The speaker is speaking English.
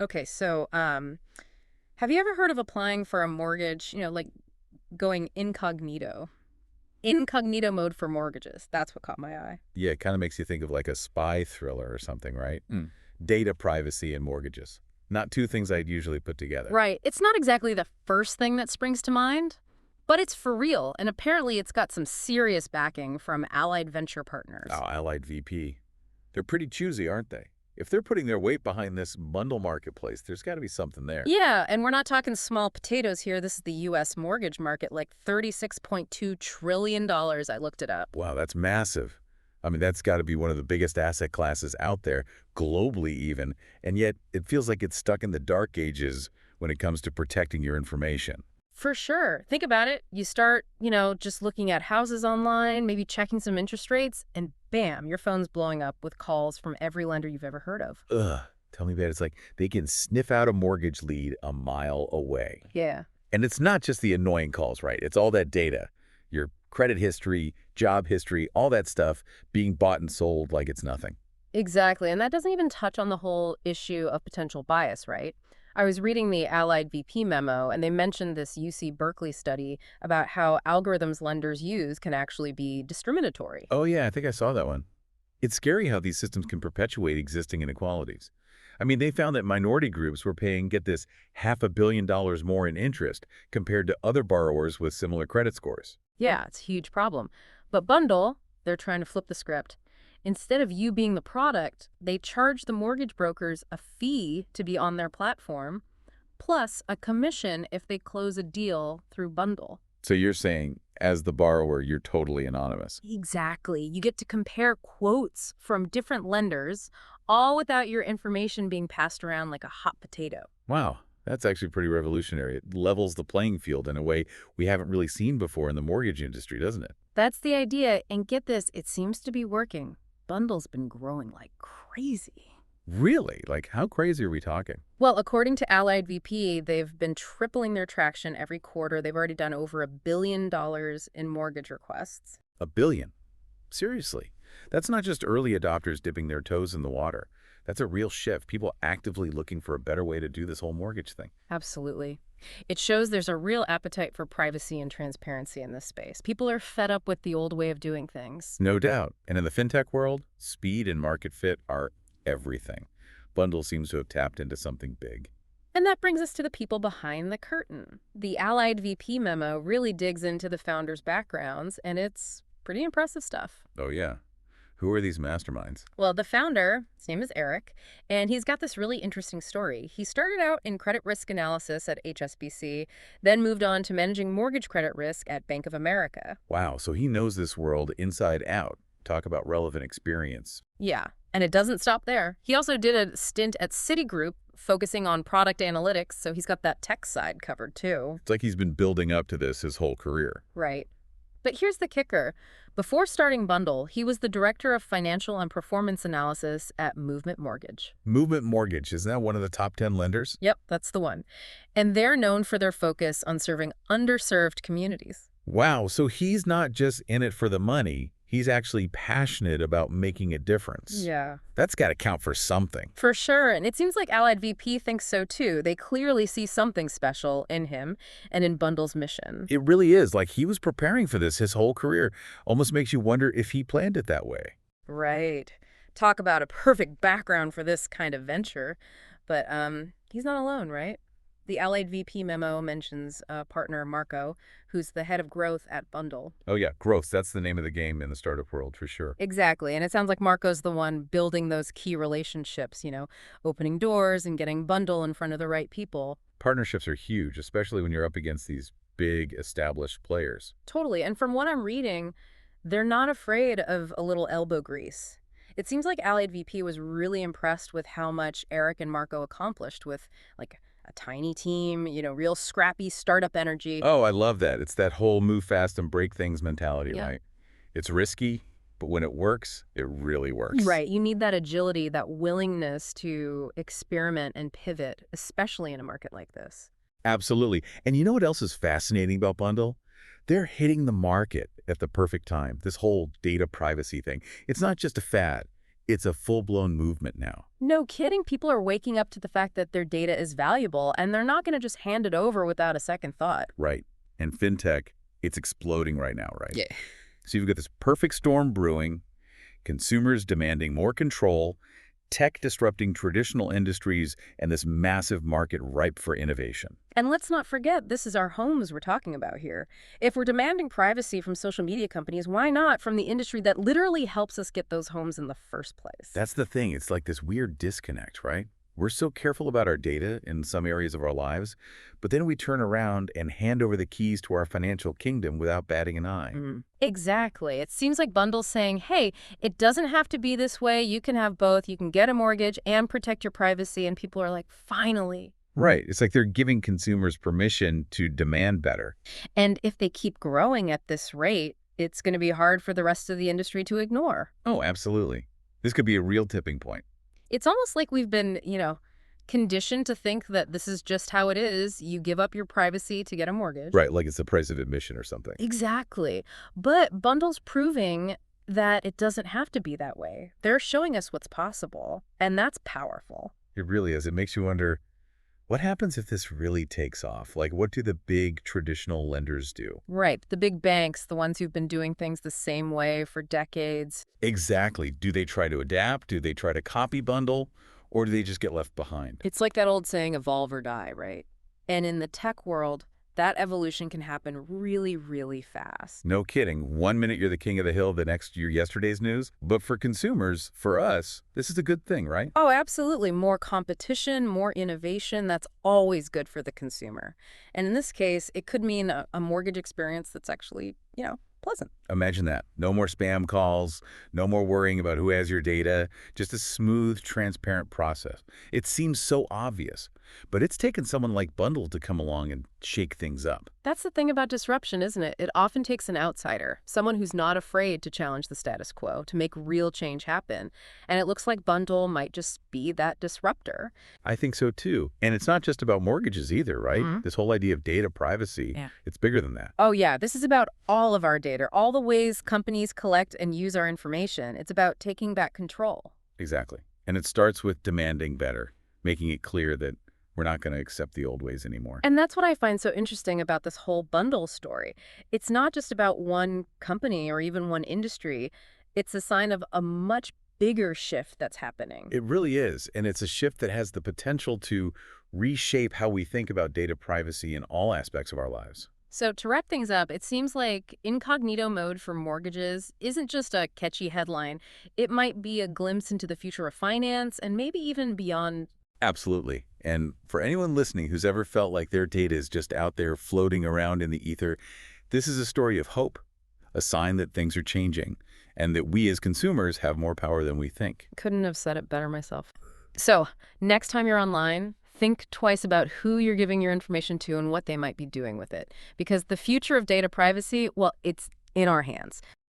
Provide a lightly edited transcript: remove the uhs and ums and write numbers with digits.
Okay, so have you ever heard of applying for a mortgage, like going incognito? Incognito mode for mortgages. That's what caught my eye. Yeah, it kind of makes you think of like a spy thriller or something, right? Data privacy and mortgages. Not two things I'd usually put together. Right. It's not exactly the first thing that springs to mind, but it's for real, and apparently it's got some serious backing from Allied Venture Partners. Oh, Allied VP. They're pretty choosy, aren't they? If they're putting their weight behind this bundle marketplace, there's got to be something there. Yeah, and we're not talking small potatoes here. This is the U.S. mortgage market, like $36.2 trillion. I looked it up. Wow, that's massive. I mean, that's got to be one of the biggest asset classes out there, globally even, and yet it feels like it's stuck in the dark ages when it comes to protecting your information. For sure. Think about it. You start, just looking at houses online, maybe checking some interest rates, and bam, your phone's blowing up with calls from every lender you've ever heard of. Ugh, tell me about it. It's like they can sniff out a mortgage lead a mile away. Yeah. And it's not just the annoying calls, right? It's all that data, your credit history, job history, all that stuff being bought and sold like it's nothing. Exactly. And that doesn't even touch on the whole issue of potential bias, right? I was reading the Allied VP memo, and they mentioned this UC Berkeley study about how algorithms lenders use can actually be discriminatory. Oh, yeah, I think I saw that one. It's scary how these systems can perpetuate existing inequalities. I mean, they found that minority groups were paying, get this, $500 million more in interest compared to other borrowers with similar credit scores. Yeah, it's a huge problem. But Bundle, they're trying to flip the script. Instead of you being the product, they charge the mortgage brokers a fee to be on their platform, plus a commission if they close a deal through Bundle. So you're saying, as the borrower, you're totally anonymous. Exactly. You get to compare quotes from different lenders, all without your information being passed around like a hot potato. Wow, that's actually pretty revolutionary. It levels the playing field in a way we haven't really seen before in the mortgage industry, doesn't it? That's the idea, and get this, it seems to be working. Bundle's been growing like crazy. Really? Like, how crazy are we talking? Well, according to Allied VP, they've been tripling their traction every quarter. They've already done over $1 billion in mortgage requests. A billion? Seriously? That's not just early adopters dipping their toes in the water. That's a real shift. People actively looking for a better way to do this whole mortgage thing. Absolutely. It shows there's a real appetite for privacy and transparency in this space. People are fed up with the old way of doing things. No doubt. And in the fintech world, speed and market fit are everything. Bundle seems to have tapped into something big. And that brings us to the people behind the curtain. The Allied VP memo really digs into the founders' backgrounds, and it's pretty impressive stuff. Oh, yeah. Who are these masterminds? Well, the founder, his name is Eric, and he's got this really interesting story. He started out in credit risk analysis at HSBC, then moved on to managing mortgage credit risk at Bank of America. Wow, so he knows this world inside out. Talk about relevant experience. Yeah, and it doesn't stop there. He also did a stint at Citigroup, focusing on product analytics, so he's got that tech side covered too. It's like he's been building up to this his whole career. Right. But here's the kicker. Before starting Bundle, he was the director of financial and performance analysis at Movement Mortgage. Movement Mortgage, isn't that one of the top 10 lenders? Yep, that's the one. And they're known for their focus on serving underserved communities. Wow, so he's not just in it for the money. He's actually passionate about making a difference. Yeah. That's got to count for something. For sure, and it seems like Allied VP thinks so too. They clearly see something special in him and in Bundle's mission. It really is. Like, he was preparing for this his whole career. Almost makes you wonder if he planned it that way. Right. Talk about a perfect background for this kind of venture. But he's not alone, right? The Allied VP memo mentions partner Marco, who's the head of growth at Bundle. Oh, yeah, growth. That's the name of the game in the startup world, for sure. Exactly, and it sounds like Marco's the one building those key relationships, opening doors and getting Bundle in front of the right people. Partnerships are huge, especially when you're up against these big, established players. Totally, and from what I'm reading, they're not afraid of a little elbow grease. It seems like Allied VP was really impressed with how much Eric and Marco accomplished with, like, a tiny team, real scrappy startup energy. Oh, I love that. It's that whole move fast and break things mentality, Yeah. right? It's risky, but when it works, it really works. Right. You need that agility, that willingness to experiment and pivot, especially in a market like this. Absolutely. And you know what else is fascinating about Bundle? They're hitting the market at the perfect time, this whole data privacy thing. It's not just a fad. It's a full-blown movement now. No kidding, people are waking up to the fact that their data is valuable, and they're not going to just hand it over without a second thought. Right. And fintech, it's exploding right now, right? Yeah. So you've got this perfect storm brewing, consumers demanding more control, tech disrupting traditional industries, and this massive market ripe for innovation. And let's not forget, this is our homes we're talking about here. If we're demanding privacy from social media companies, why not from the industry that literally helps us get those homes in the first place? That's the thing. It's like this weird disconnect, right? We're so careful about our data in some areas of our lives, but then we turn around and hand over the keys to our financial kingdom without batting an eye. Exactly. It seems like Bundle's saying, hey, it doesn't have to be this way. You can have both. You can get a mortgage and protect your privacy. And people are like, finally. Right. It's like they're giving consumers permission to demand better. And if they keep growing at this rate, it's going to be hard for the rest of the industry to ignore. Oh, absolutely. This could be a real tipping point. It's almost like we've been, conditioned to think that this is just how it is. You give up your privacy to get a mortgage. Right, like it's the price of admission or something. Exactly. But Bundle's proving that it doesn't have to be that way. They're showing us what's possible, and that's powerful. It really is. It makes you wonder, what happens if this really takes off? Like, what do the big traditional lenders do? Right. The big banks, the ones who've been doing things the same way for decades. Exactly. Do they try to adapt? Do they try to copy Bundle? Or do they just get left behind? It's like that old saying, evolve or die, right? And in the tech world, that evolution can happen really, really fast. No kidding. 1 minute you're the king of the hill, the next you're yesterday's news. But for consumers, for us, this is a good thing, right? Oh, absolutely. More competition, more innovation, that's always good for the consumer. And in this case, it could mean a mortgage experience that's actually, pleasant. Imagine that. No more spam calls, no more worrying about who has your data, just a smooth, transparent process. It seems so obvious, but it's taken someone like Bundle to come along and shake things up. That's the thing about disruption, isn't it? It often takes an outsider, someone who's not afraid to challenge the status quo, to make real change happen. And it looks like Bundle might just be that disruptor. I think so too. And it's not just about mortgages either, right? This whole idea of data privacy, it's bigger than that. Oh, yeah. This is about all of our data, all the ways companies collect and use our information. It's about taking back control. Exactly. And it starts with demanding better, making it clear that we're not going to accept the old ways anymore. And that's what I find so interesting about this whole Bundle story. It's not just about one company or even one industry. It's a sign of a much bigger shift that's happening. It really is. And it's a shift that has the potential to reshape how we think about data privacy in all aspects of our lives. So to wrap things up, it seems like Incognito Mode for mortgages isn't just a catchy headline. It might be a glimpse into the future of finance and maybe even beyond. Absolutely. And for anyone listening who's ever felt like their data is just out there floating around in the ether, this is a story of hope, a sign that things are changing, and that we as consumers have more power than we think. Couldn't have said it better myself. So next time you're online, think twice about who you're giving your information to and what they might be doing with it. Because the future of data privacy, well, it's in our hands.